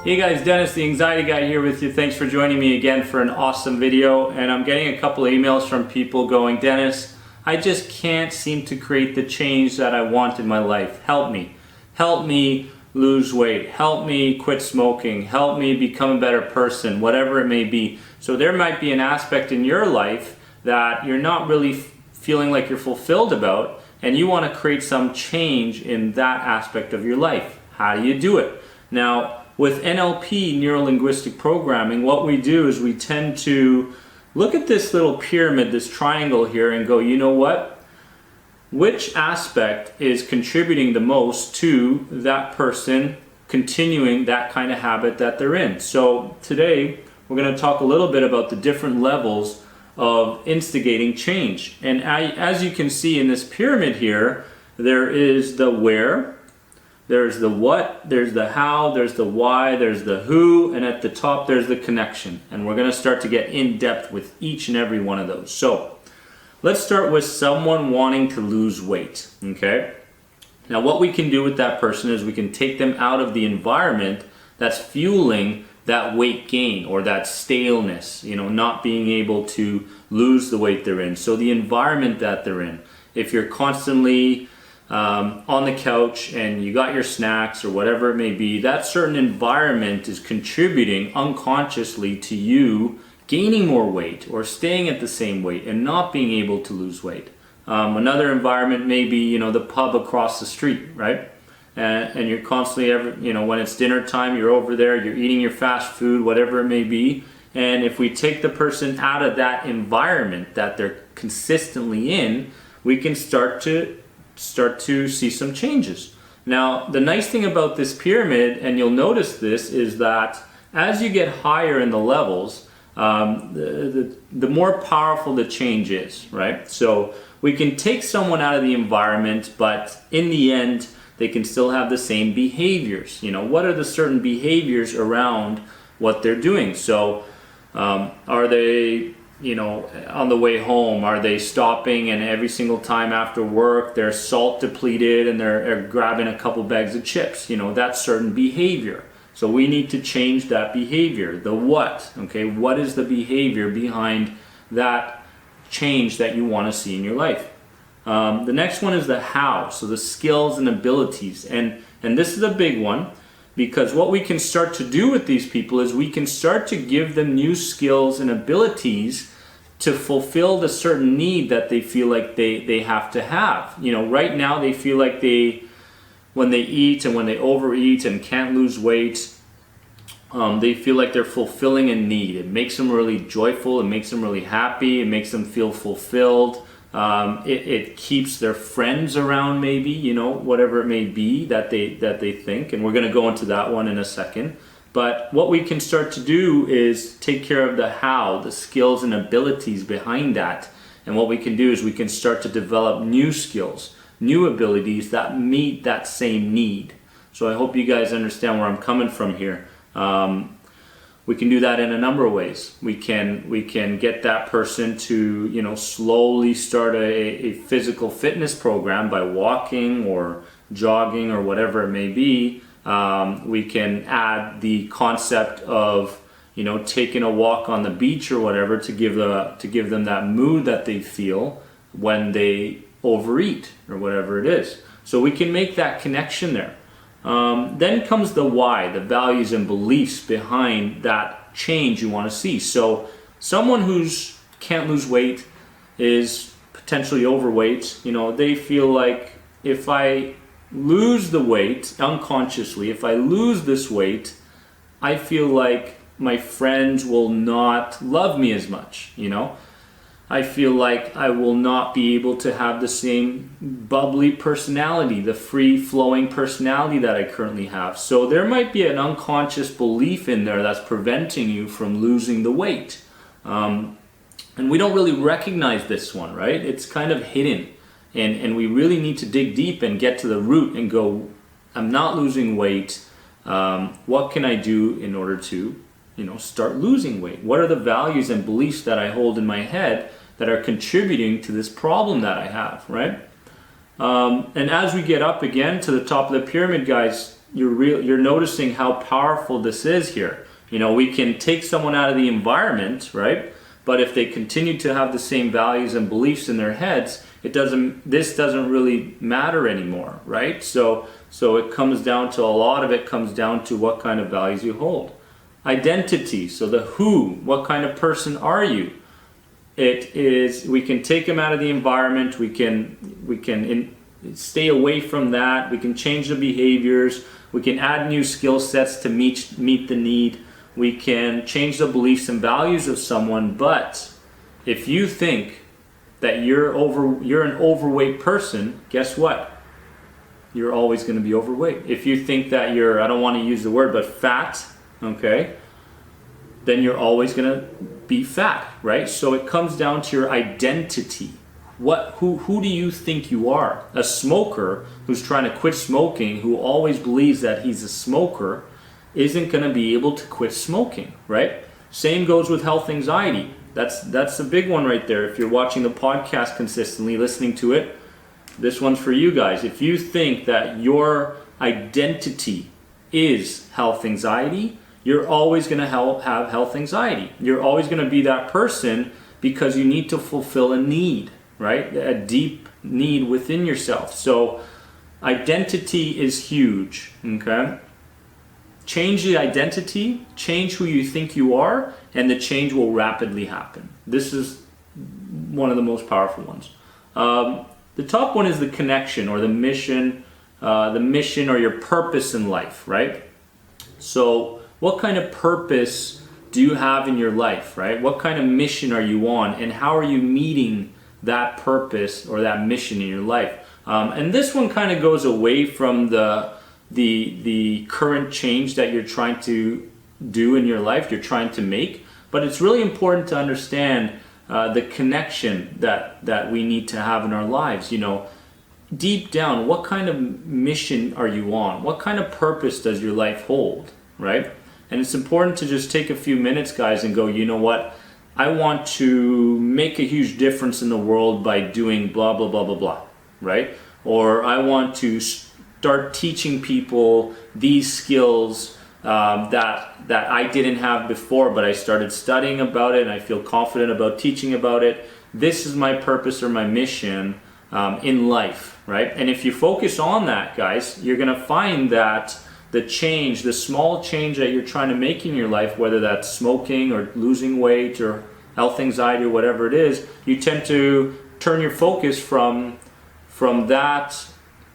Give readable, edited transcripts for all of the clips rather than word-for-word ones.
Hey guys, Dennis the Anxiety Guy here with you. Thanks for joining me again for an awesome video. And I'm getting a couple of emails from people going, Dennis, I just can't seem to create the change that I want in my life. Help me. Help me lose weight. Help me quit smoking. Help me become a better person, whatever it may be. So there might be an aspect in your life that you're not really feeling like you're fulfilled about, and you want to create some change in that aspect of your life. How do you do it? Now, with NLP, Neuro Linguistic Programming, what we do is we tend to look at this little pyramid, this triangle here, and go, you know what? Which aspect is contributing the most to that person continuing that kind of habit that they're in? So today, we're going to talk a little bit about the different levels of instigating change. And as you can see in this pyramid here, there is the where, there's the what, there's the how, there's the why, there's the who, and at the top there's the connection. And we're going to start to get in depth with each and every one of those. So let's start with someone wanting to lose weight, okay? Now what we can do with that person is we can take them out of the environment that's fueling that weight gain or that staleness, not being able to lose the weight they're in. So the environment that they're in. If you're constantly on the couch and you got your snacks or whatever it may be, that certain environment is contributing unconsciously to you gaining more weight or staying at the same weight and not being able to lose weight. Another environment may be, the pub across the street, right? And you're constantly, when it's dinner time, you're over there, you're eating your fast food, whatever it may be. And if we take the person out of that environment that they're consistently in, we can start to see some changes. Now, the nice thing about this pyramid, and you'll notice this, is that as you get higher in the levels, the more powerful the change is, right? So we can take someone out of the environment, but in the end, they can still have the same behaviors. What are the certain behaviors around what they're doing? So are they on the way home, are they stopping and every single time after work they're salt depleted and they're grabbing a couple bags of chips? That's certain behavior. So we need to change that behavior. The what, okay? What is the behavior behind that change that you want to see in your life? The next one is the how, so the skills and abilities. And this is a big one, because what we can start to do with these people is we can start to give them new skills and abilities to fulfill the certain need that they feel like they have to have. Right now they feel like when they eat and when they overeat and can't lose weight, they feel like they're fulfilling a need. It makes them really joyful, it makes them really happy, it makes them feel fulfilled. It keeps their friends around, maybe, whatever it may be that they think, and we're going to go into that one in a second. But what we can start to do is take care of the how, the skills and abilities behind that. And what we can do is we can start to develop new skills, new abilities that meet that same need. So I hope you guys understand where I'm coming from here. We can do that in a number of ways. We can get that person to slowly start a physical fitness program by walking or jogging or whatever it may be. We can add the concept of taking a walk on the beach or whatever to give them that mood that they feel when they overeat or whatever it is. So we can make that connection there. Then comes the why, the values and beliefs behind that change you want to see. So someone who's can't lose weight is potentially overweight. They feel like if I lose the weight unconsciously, if I lose this weight, I feel like my friends will not love me as much. I feel like I will not be able to have the same bubbly personality, the free-flowing personality that I currently have. So there might be an unconscious belief in there that's preventing you from losing the weight. And we don't really recognize this one, right? It's kind of hidden. And we really need to dig deep and get to the root and go, I'm not losing weight. What can I do in order to start losing weight? What are the values and beliefs that I hold in my head that are contributing to this problem that I have, right? And as we get up again to the top of the pyramid, guys, you're noticing how powerful this is here. You know, we can take someone out of the environment, right? But if they continue to have the same values and beliefs in their heads, this doesn't really matter anymore, right? So it comes down to, a lot of it comes down to what kind of values you hold. Identity, so the who, what kind of person are you? It is, we can take them out of the environment, we can stay away from that, we can change the behaviors, we can add new skill sets to meet the need, we can change the beliefs and values of someone. But if you think that you're an overweight person, guess what? You're always going to be overweight. If you think that you're, I don't want to use the word, but fat, okay, then you're always going to be fat, right? So it comes down to your identity. Who do you think you are? A smoker who's trying to quit smoking, who always believes that he's a smoker, isn't going to be able to quit smoking, right? Same goes with health anxiety. That's a big one right there. If you're watching the podcast consistently, listening to it, this one's for you guys. If you think that your identity is health anxiety, you're always going to have health anxiety. You're always going to be that person because you need to fulfill a need, right? A deep need within yourself. So identity is huge, okay? Change the identity, change who you think you are, and the change will rapidly happen. This is one of the most powerful ones. The top one is the connection, or the mission or your purpose in life, right? So what kind of purpose do you have in your life, right? What kind of mission are you on, and how are you meeting that purpose or that mission in your life? And this one kind of goes away from the current change that you're trying to do in your life, you're trying to make, but it's really important to understand the connection that we need to have in our lives. You know, deep down, what kind of mission are you on? What kind of purpose does your life hold, right? And it's important to just take a few minutes, guys, and go, you know what? I want to make a huge difference in the world by doing blah, blah, blah, blah, blah, right? Or I want to start teaching people these skills that I didn't have before, but I started studying about it and I feel confident about teaching about it. This is my purpose or my mission in life, right? And if you focus on that, guys, you're gonna find that the small change that you're trying to make in your life, whether that's smoking or losing weight or health anxiety or whatever it is, you tend to turn your focus from that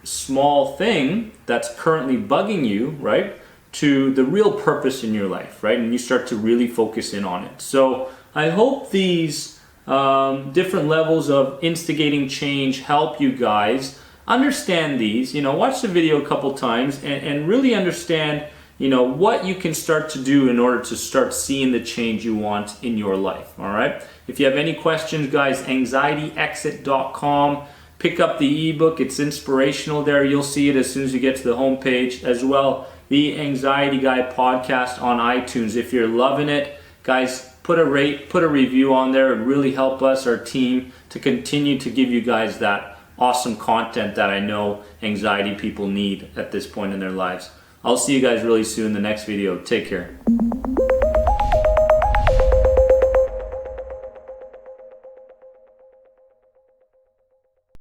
small thing that's currently bugging you, right, to the real purpose in your life, right? And you start to really focus in on it. So I hope these different levels of instigating change help you guys understand these. You know, watch the video a couple times and really understand, you know, what you can start to do in order to start seeing the change you want in your life. All right. If you have any questions, guys, anxietyexit.com. Pick up the ebook. It's inspirational there. You'll see it as soon as you get to the homepage. As well, the Anxiety Guy podcast on iTunes. If you're loving it, guys, put a review on there. It would really help us, our team, to continue to give you guys that awesome content that I know anxiety people need at this point in their lives. I'll see you guys really soon in the next video. Take care.